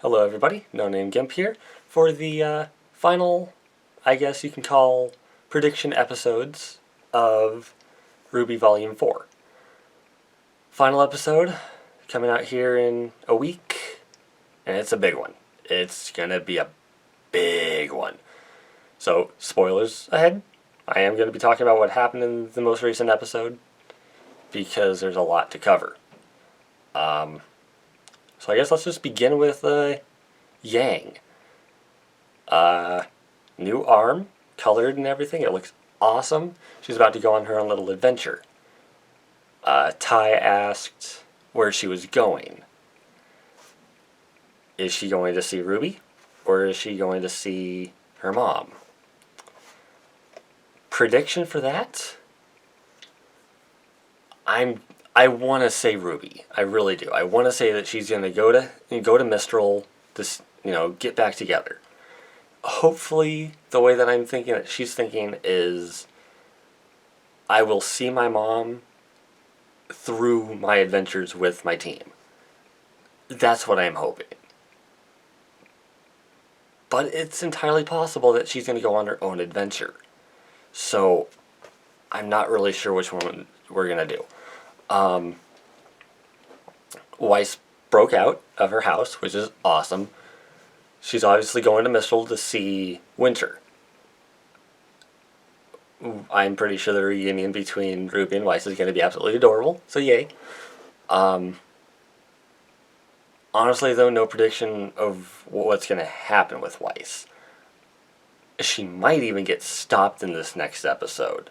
Hello everybody, No Name Gimp here for the final, I guess you can call, prediction episodes of RWBY Volume 4. Final episode coming out here in a week, and it's a big one. It's gonna be a big one. So, spoilers ahead. I am going to be talking about what happened in the most recent episode, because there's a lot to cover. So I guess let's just begin with Yang. New arm, colored and everything. It looks awesome. She's about to go on her own little adventure. Ty asked where she was going. Is she going to see RWBY, or is she going to see her mom? Prediction for that? I want to say RWBY. I really do. I want to say that she's going to go to Mistral to get back together. Hopefully, the way that I'm thinking that she's thinking is, I will see my mom through my adventures with my team. That's what I'm hoping. But it's entirely possible that she's going to go on her own adventure. So, I'm not really sure which one we're going to do. Weiss broke out of her house, which is awesome. She's obviously going to Mistral to see Winter. I'm pretty sure the reunion between RWBY and Weiss is going to be absolutely adorable, so yay. Honestly, though, no prediction of what's going to happen with Weiss. She might even get stopped in this next episode.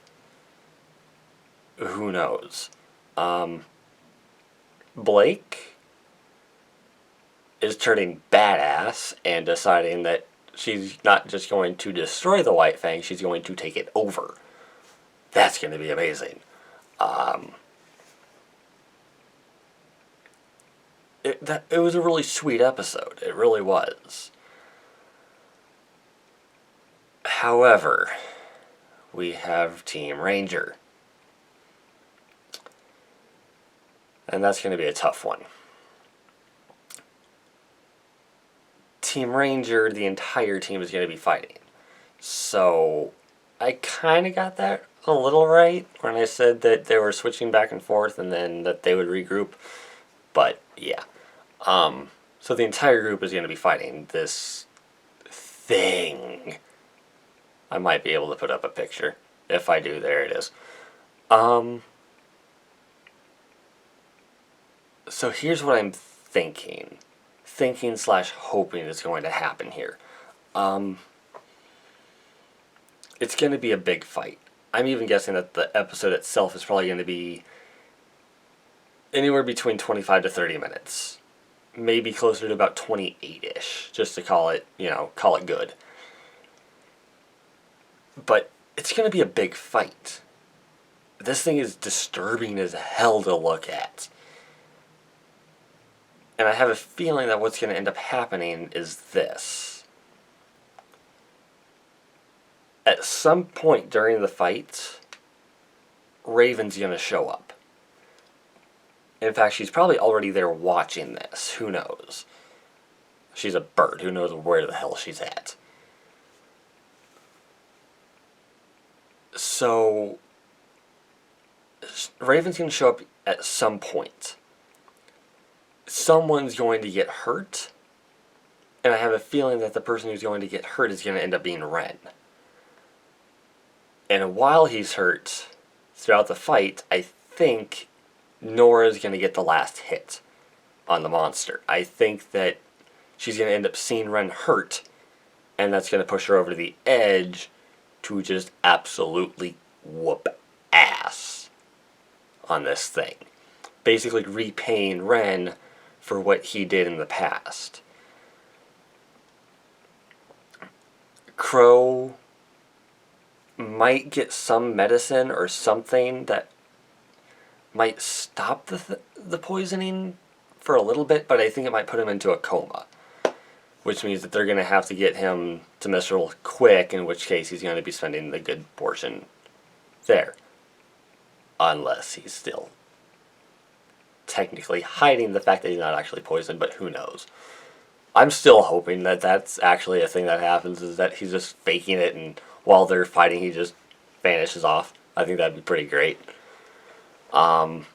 Who knows? Blake is turning badass and deciding that she's not just going to destroy the White Fang, she's going to take it over. That's going to be amazing. It was a really sweet episode. It really was. However, we have Team Ranger. And that's going to be a tough one. Team Ranger, the entire team is going to be fighting. So, I kind of got that a little right when I said that they were switching back and forth and then that they would regroup. But, yeah. So the entire group is going to be fighting this thing. I might be able to put up a picture. If I do, there it is. So here's what I'm thinking. Thinking/hoping is going to happen here. It's going to be a big fight. I'm even guessing that the episode itself is probably going to be anywhere between 25 to 30 minutes. Maybe closer to about 28-ish, just to call it good. But it's going to be a big fight. This thing is disturbing as hell to look at. And I have a feeling that what's going to end up happening is this. At some point during the fight, Raven's going to show up. In fact, she's probably already there watching this. Who knows? She's a bird. Who knows where the hell she's at? So, Raven's going to show up at some point. Someone's going to get hurt, and I have a feeling that the person who's going to get hurt is going to end up being Ren. And while he's hurt, throughout the fight, I think Nora's going to get the last hit on the monster. I think that she's going to end up seeing Ren hurt, and that's going to push her over to the edge to just absolutely whoop ass on this thing. Basically repaying Ren for what he did in the past. Crow might get some medicine or something that might stop the poisoning for a little bit, but I think it might put him into a coma. Which means that they're going to have to get him to Mistral quick, in which case he's going to be spending the good portion there. Unless he's still technically hiding the fact that he's not actually poisoned, but who knows. I'm still hoping that that's actually a thing that happens, is that he's just faking it, and while they're fighting, he just vanishes off. I think that'd be pretty great. But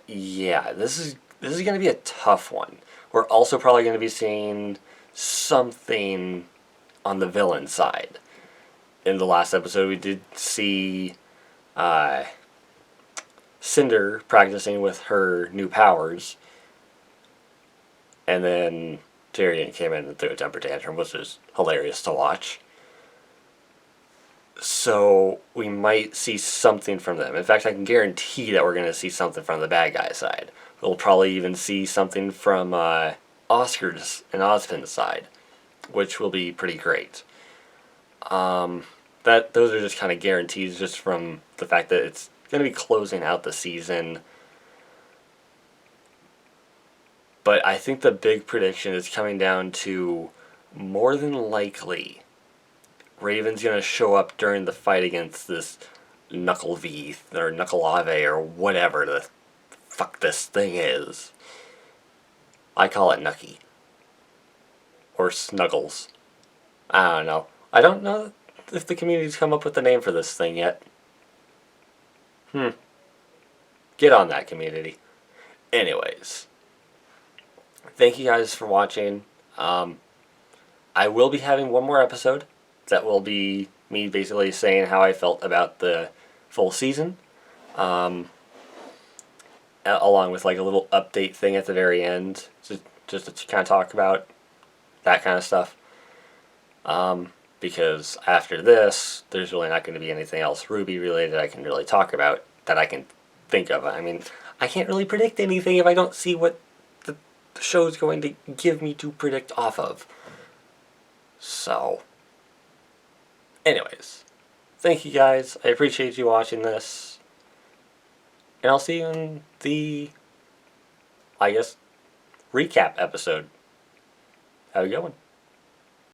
yeah, this is going to be a tough one. We're also probably going to be seeing something on the villain side. In the last episode, we did see uh, Cinder practicing with her new powers, and then Tyrion came in and threw a temper tantrum, which is hilarious to watch. So we might see something from them. In fact, I can guarantee that we're going to see something from the bad guy side. We'll probably even see something from Oscar's and Ozpin's side, which will be pretty great. Those are just kind of guarantees, just from the fact that it's going to be closing out the season. But I think the big prediction is coming down to, more than likely, Raven's going to show up during the fight against this Knuckle V or Knuckle Ave or whatever the fuck this thing is. I call it Nucky. Or Snuggles. I don't know. I don't know if the community's come up with a name for this thing yet. Get on that, community. Anyways. Thank you guys for watching. I will be having one more episode that will be me basically saying how I felt about the full season. Along with like a little update thing at the very end. Just to kind of talk about that kind of stuff. Because after this, there's really not going to be anything else RWBY related I can really talk about that I can think of. I mean, I can't really predict anything if I don't see what the show's going to give me to predict off of. So, anyways, thank you guys. I appreciate you watching this. And I'll see you in the, I guess, recap episode. Have a good one.